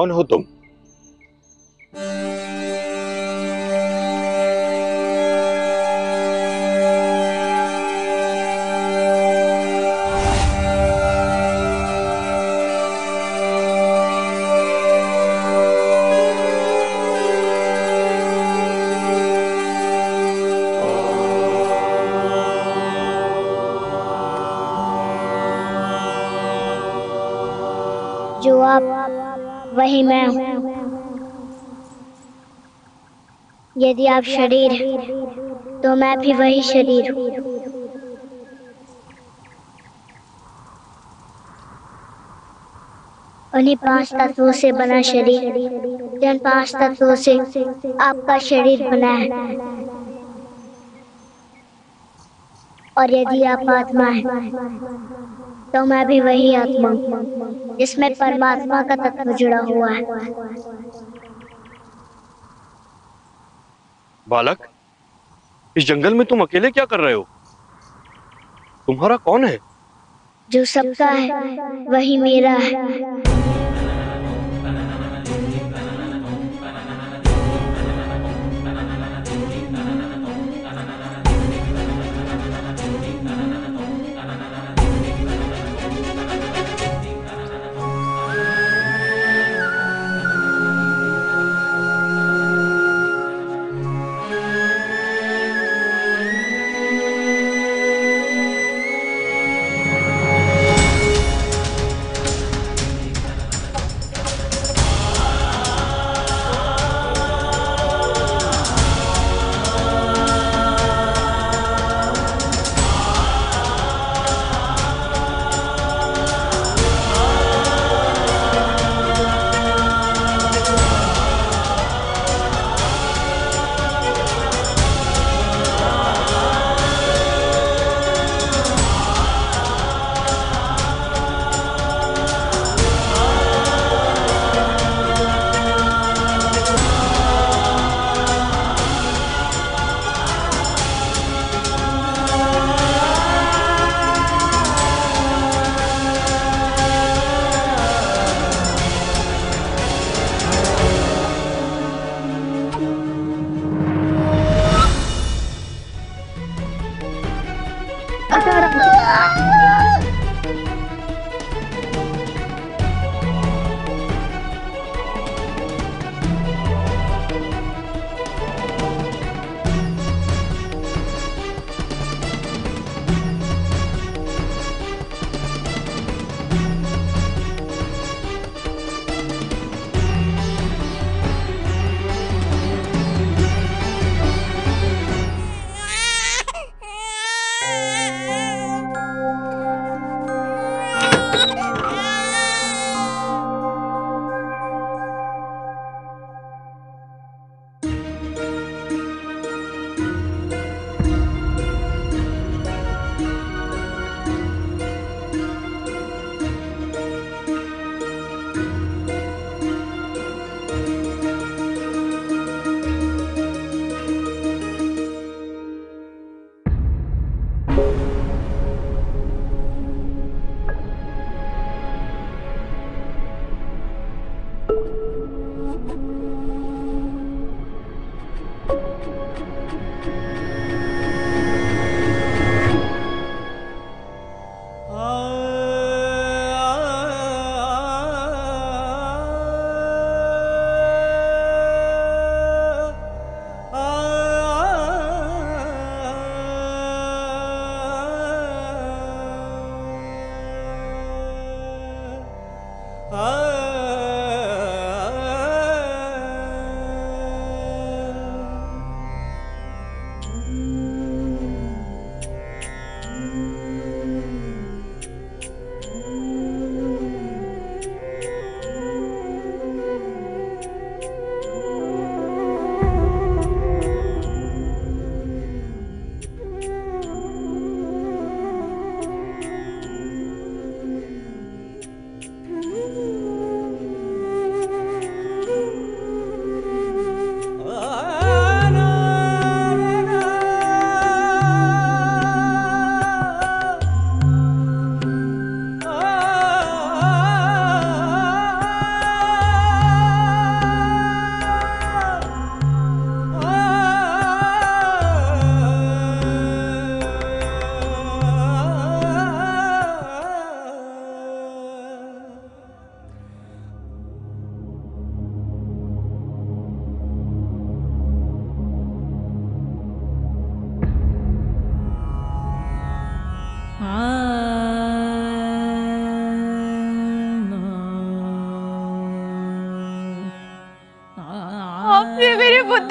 कौन हो तुम? जो आप वही मैं हूँ। यदि आप शरीर हैं, तो मैं भी वही शरीर हूँ। उन्हीं 5 तत्वों से बना शरीर, जिन 5 तत्वों से आपका शरीर बना है। और यदि आप आत्मा हैं, तो मैं भी वही आत्मा हूँ, जिसमें परमात्मा का तत्व जुड़ा हुआ है। बालक, इस जंगल में तुम अकेले क्या कर रहे हो? तुम्हारा कौन है? जो सबका है, वही मेरा है।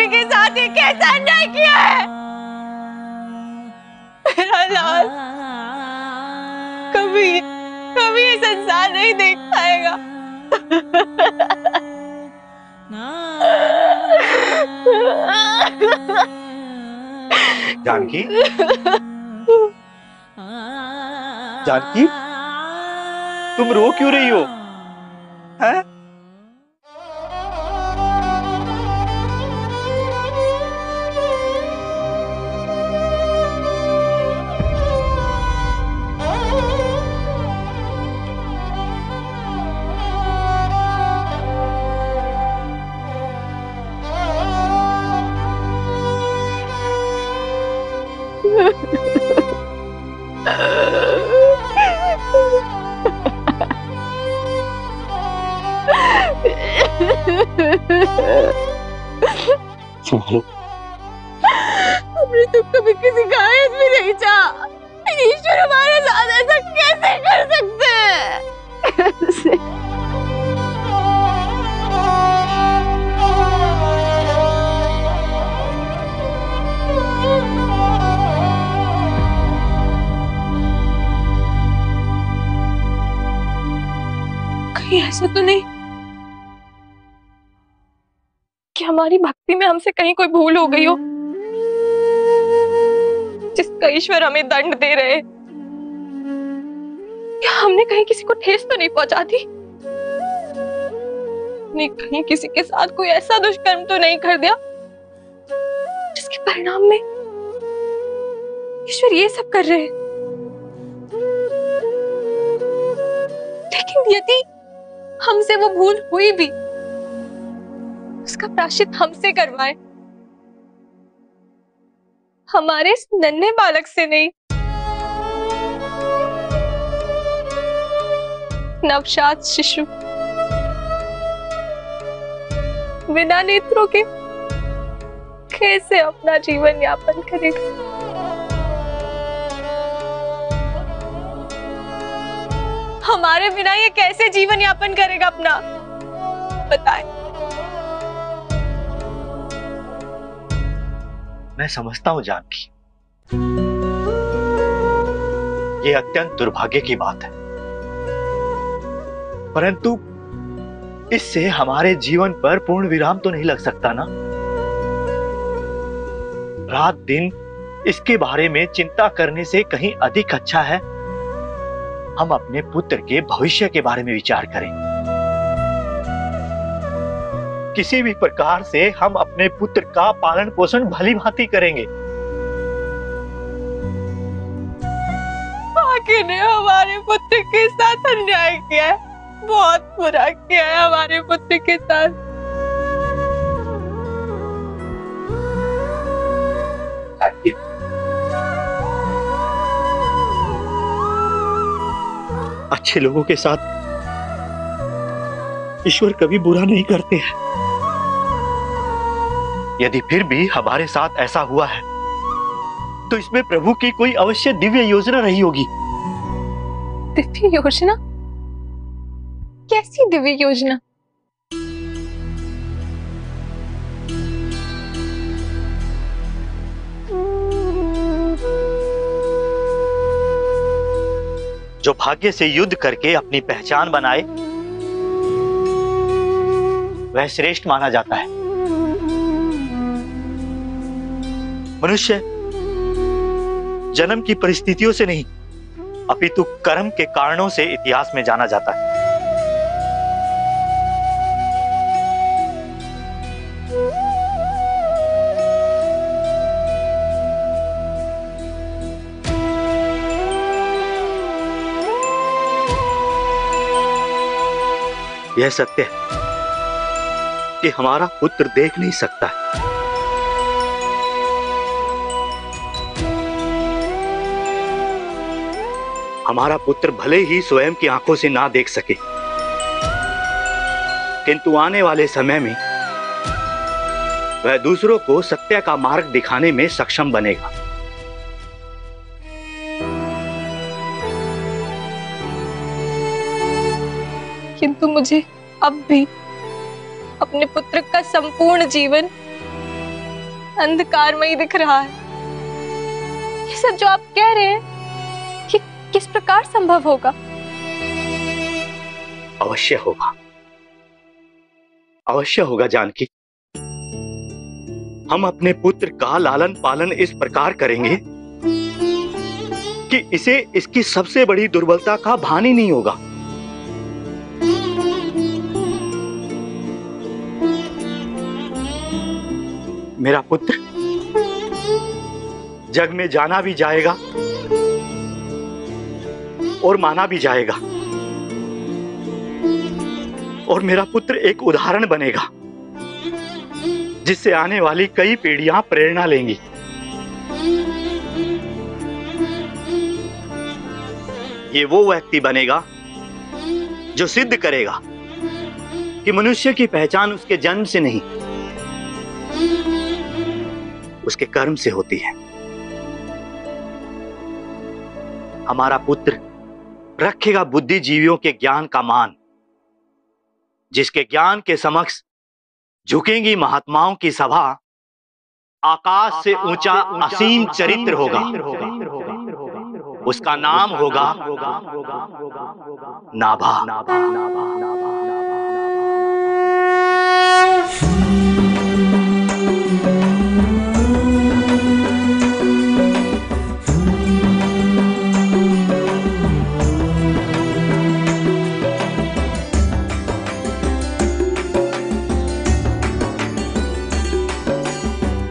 पुत्री के साथ ये कैसा अन्याय किया है? मेरा लाल कभी कभी ये संसार नहीं देख पाएगा। जानकी, जानकी, तुम रो क्यों रही हो? हैं? हमने तो कभी किसी का हित भी नहीं चाहा। ईश्वर हमारे साथ ऐसा कैसे कर सकते हैं? कैसे? कहीं ऐसा तो नहीं कि हमारी भक्ति में हमसे कहीं कोई भूल हो गई हो, जिसका ईश्वर हमें दंड दे रहे? या हमने कहीं किसी को ठेस तो नहीं पहुंचा दी? नहीं, कहीं किसी के साथ कोई ऐसा दुष्कर्म तो नहीं कर दिया जिसके परिणाम में ईश्वर ये सब कर रहे हैं? लेकिन यदि हमसे वो भूल हुई भी, उसका प्रायश्चित हमसे करवाए, हमारे इस नन्हे बालक से नहीं। नवजात शिशु बिना नेत्रों के कैसे अपना जीवन यापन करेगा? हमारे बिना ये कैसे जीवन यापन करेगा अपना? बताएं। मैं समझता हूं जानकी, ये अत्यंत दुर्भाग्य की बात है, परंतु इससे हमारे जीवन पर पूर्ण विराम तो नहीं लग सकता ना। रात दिन इसके बारे में चिंता करने से कहीं अधिक अच्छा है हम अपने पुत्र के भविष्य के बारे में विचार करें। किसी भी प्रकार से हम अपने पुत्र का पालन पोषण भली भांति करेंगे। आगे ने हमारे पुत्र के साथ अन्याय किया है, बहुत बुरा किया है हमारे पुत्र के साथ। अच्छे लोगों के साथ ईश्वर कभी बुरा नहीं करते हैं। यदि फिर भी हमारे साथ ऐसा हुआ है तो इसमें प्रभु की कोई अवश्य दिव्य योजना रही होगी। दिव्य योजना? कैसी दिव्य योजना? जो भाग्य से युद्ध करके अपनी पहचान बनाए वह श्रेष्ठ माना जाता है। मनुष्य जन्म की परिस्थितियों से नहीं अपितु कर्म के कारणों से इतिहास में जाना जाता है। यह सत्य है कि हमारा पुत्र देख नहीं सकता है, हमारा पुत्र भले ही स्वयं की आंखों से ना देख सके, किंतु आने वाले समय में वह दूसरों को सत्य का मार्ग दिखाने में सक्षम बनेगा। किंतु मुझे अब भी अपने पुत्र का संपूर्ण जीवन अंधकारमयी दिख रहा है। ये सब जो आप कह रहे हैं, ये किस प्रकार संभव होगा? अवश्य होगा, अवश्य होगा जानकी। हम अपने पुत्र का लालन पालन इस प्रकार करेंगे कि इसे इसकी सबसे बड़ी दुर्बलता का भान ही नहीं होगा। मेरा पुत्र जग में जाना भी जाएगा और माना भी जाएगा, और मेरा पुत्र एक उदाहरण बनेगा जिससे आने वाली कई पीढ़ियां प्रेरणा लेंगी। ये वो व्यक्ति बनेगा जो सिद्ध करेगा कि मनुष्य की पहचान उसके जन्म से नहीं, उसके कर्म से होती है। हमारा पुत्र रखेगा बुद्धिजीवियों के ज्ञान का मान, जिसके ज्ञान के समक्ष झुकेंगी महात्माओं की सभा। आकाश से ऊंचा असीम चरित्र होगा, उसका नाम होगा नाभा।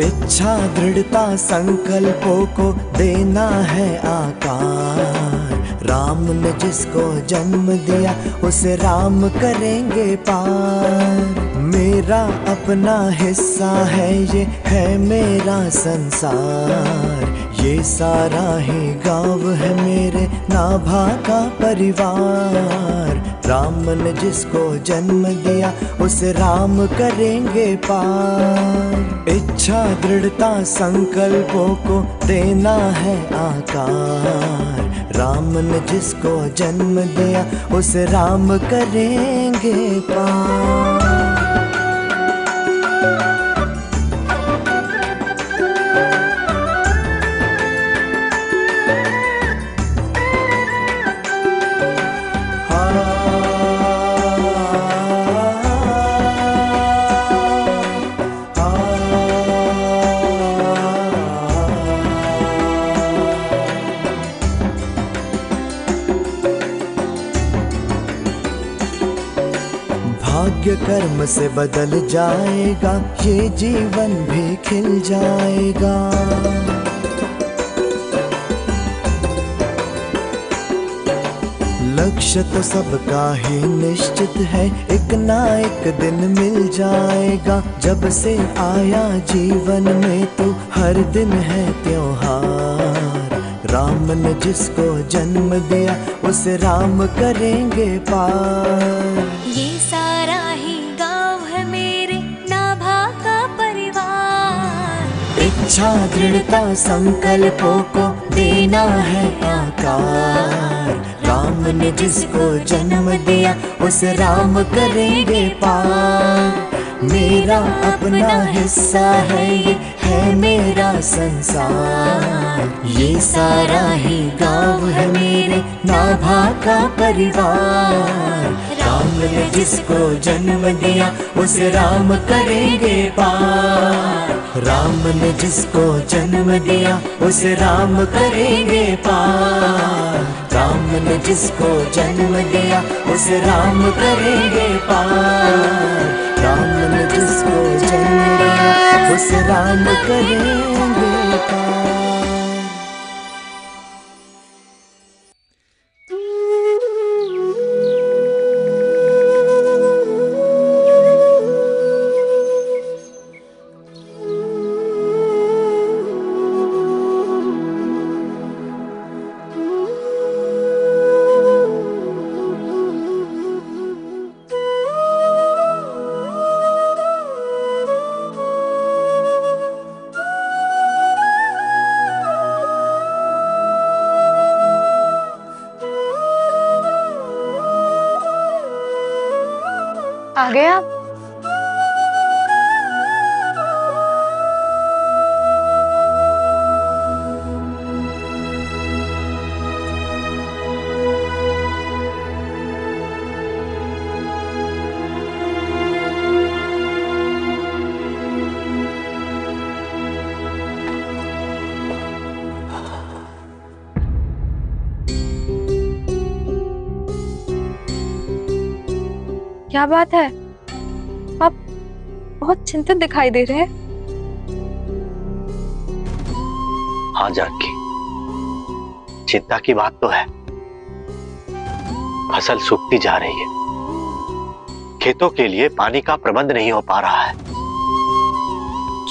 इच्छा दृढ़ता संकल्पों को देना है आकार। राम ने जिसको जन्म दिया उसे राम करेंगे पार। मेरा अपना हिस्सा है, ये है मेरा संसार। ये सारा ही गाँव है मेरे नाभा का परिवार। राम ने जिसको जन्म दिया उसे राम करेंगे पार। इच्छा दृढ़ता संकल्पों को देना है आकार। राम ने जिसको जन्म दिया उसे राम करेंगे पार। भाग्य कर्म से बदल जाएगा, ये जीवन भी खिल जाएगा। लक्ष्य तो सबका ही निश्चित है, एक ना एक दिन मिल जाएगा। जब से आया जीवन में तो हर दिन है त्योहार। राम ने जिसको जन्म दिया उसे राम करेंगे पार। ये सारा ही गाँव है मेरे नाभा का परिवार। इच्छा दृढ़ता संकल्पों को देना है आकार। राम ने जिसको जन्म दिया उसे राम करेंगे पार। मेरा अपना हिस्सा है, ये है मेरा संसार। ये सारा ही गाँव है मेरे नाभा का परिवार। राम ने जिसको जन्म दिया उसे राम करेंगे पार। राम ने जिसको जन्म दिया उसे राम करेंगे पार। राम ने जिसको जन्म दिया उसे राम करेंगे पार। राम ने जिसको जन्म दिया उसे राम करेंगे पार। आ गए आप? क्या बात है? आप बहुत चिंतित दिखाई दे रहे हैं। हाँ जानकी, चिंता की बात तो है। फसल सूखती जा रही है, खेतों के लिए पानी का प्रबंध नहीं हो पा रहा है।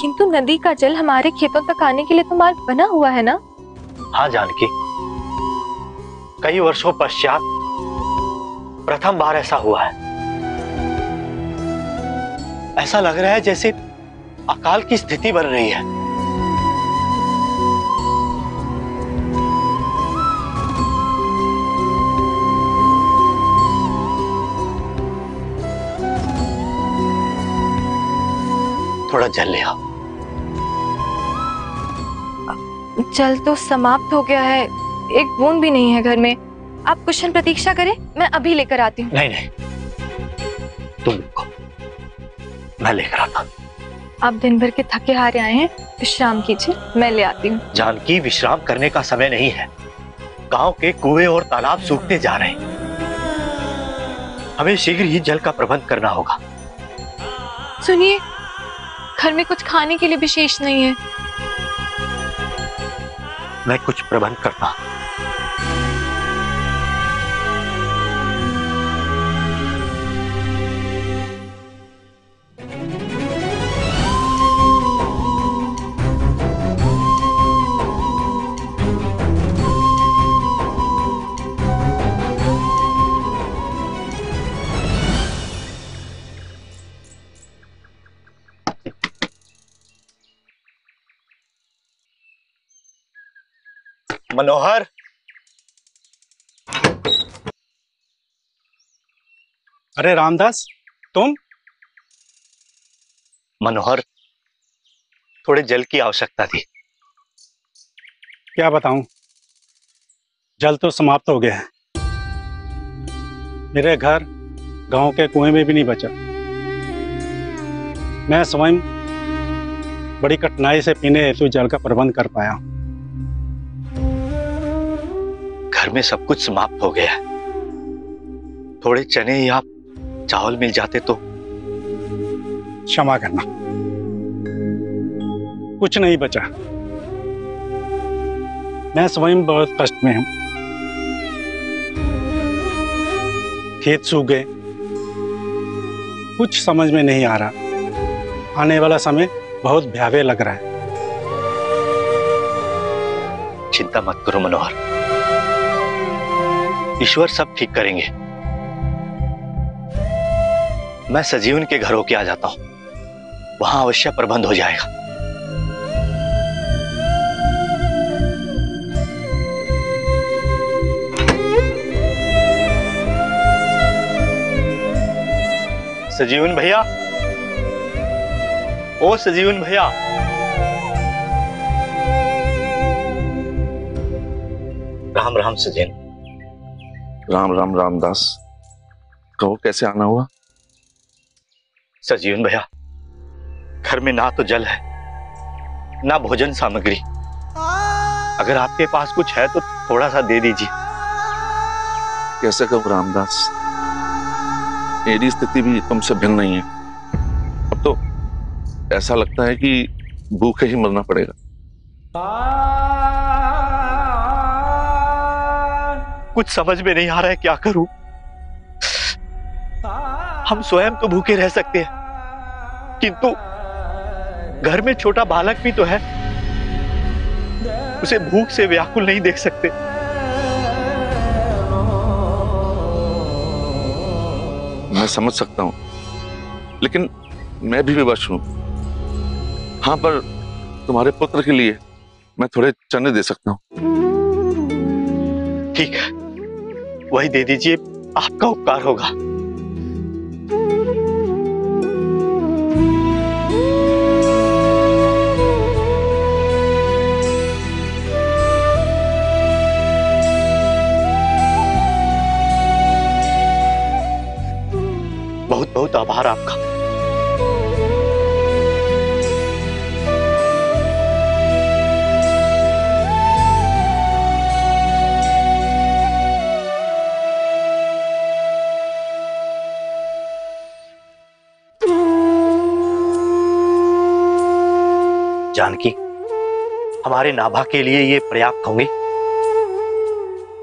किंतु नदी का जल हमारे खेतों तक आने के लिए तो मार्ग बना हुआ है ना? हाँ जानकी, कई वर्षों पश्चात प्रथम बार ऐसा हुआ है। ऐसा लग रहा है जैसे अकाल की स्थिति बन रही है। थोड़ा जल ले आओ। जल तो समाप्त हो गया है, एक बूंद भी नहीं है घर में। आप कुछ क्षण प्रतीक्षा करें, मैं अभी लेकर आती हूँ। नहीं नहीं, तुम रुको, मैं लेकर आता हूँ। आप दिन भर के थके हारे आए हैं, विश्राम कीजिए, मैं ले आती हूँ। जानकी, विश्राम करने का समय नहीं है। गांव के कुएं और तालाब सूखते जा रहे हैं। हमें शीघ्र ही जल का प्रबंध करना होगा। सुनिए, घर में कुछ खाने के लिए विशेष नहीं है। मैं कुछ प्रबंध करता हूं। मनोहर, अरे रामदास, तुम? मनोहर, थोड़े जल की आवश्यकता थी। क्या बताऊं, जल तो समाप्त हो गया है। मेरे घर गांव के कुएं में भी नहीं बचा। मैं स्वयं बड़ी कठिनाई से पीने हेतु जल का प्रबंध कर पाया हूं। घर में सब कुछ समाप्त हो गया है। थोड़े चने या चावल मिल जाते तो। क्षमा करना, कुछ नहीं बचा। मैं स्वयं बहुत कष्ट में हूं। खेत सूख गए, कुछ समझ में नहीं आ रहा। आने वाला समय बहुत भयावह लग रहा है। चिंता मत करो मनोहर, ईश्वर सब ठीक करेंगे। मैं सजीवन के घर होके आ जाता हूं, वहां अवश्य प्रबंध हो जाएगा। सजीवन भैया, ओ सजीवन भैया, राम राम सजन। राम राम रामदास, कहो कैसे आना हुआ? सजीवन भैया, घर में ना तो जल है ना भोजन सामग्री। अगर आपके पास कुछ है तो थोड़ा सा दे दीजिए। कैसे कहूँ रामदास, मेरी स्थिति भी तुमसे भिन्न नहीं है। अब तो ऐसा लगता है कि भूखे ही मरना पड़ेगा। कुछ समझ में नहीं आ रहा है, क्या करूं? हम स्वयं तो भूखे रह सकते हैं, किंतु घर में छोटा बालक भी तो है, उसे भूख से व्याकुल नहीं देख सकते। मैं समझ सकता हूं, लेकिन मैं भी विवश हूं। हाँ, पर तुम्हारे पुत्र के लिए मैं थोड़े चने दे सकता हूं। ठीक है, वही दे दीजिए, आपका उपकार होगा। बहुत बहुत आभार आपका। जानकी, हमारे नाभा के लिए ये पर्याप्त होंगे।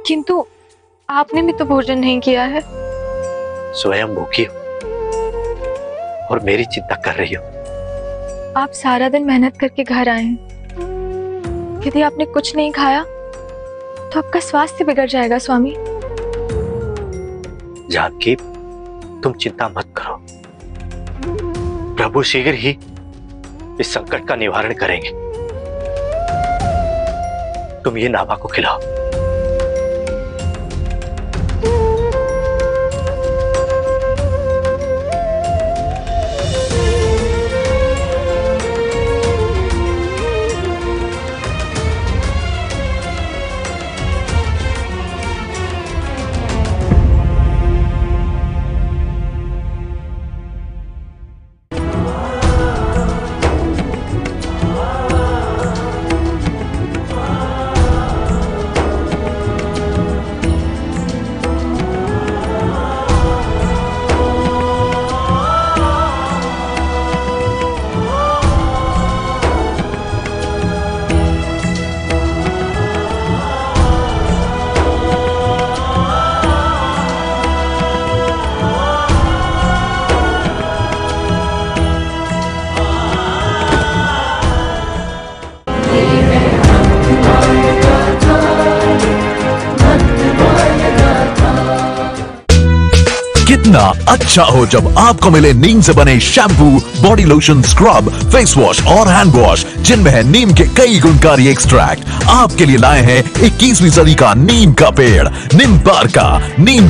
किंतु आपने भी तो भोजन नहीं किया है। स्वयं भूखी हो और मेरी चिंता कर रही हो। आप सारा दिन मेहनत करके घर आए हैं, यदि आपने कुछ नहीं खाया तो आपका स्वास्थ्य बिगड़ जाएगा स्वामी। जानकी, तुम चिंता मत करो, प्रभु शीघ्र ही इस संकट का निवारण करेंगे। तुम ये नाभा को खिलाओ। कितना अच्छा हो जब आपको मिले नीम से बने shampoo, body lotion, scrub, face wash और हैंड वॉश जिनमें है नीम के कई गुणकारी एक्सट्रैक्ट। आपके लिए लाए हैं 21वीं सदी का नीम का पेड़, निम्बार्का नीम।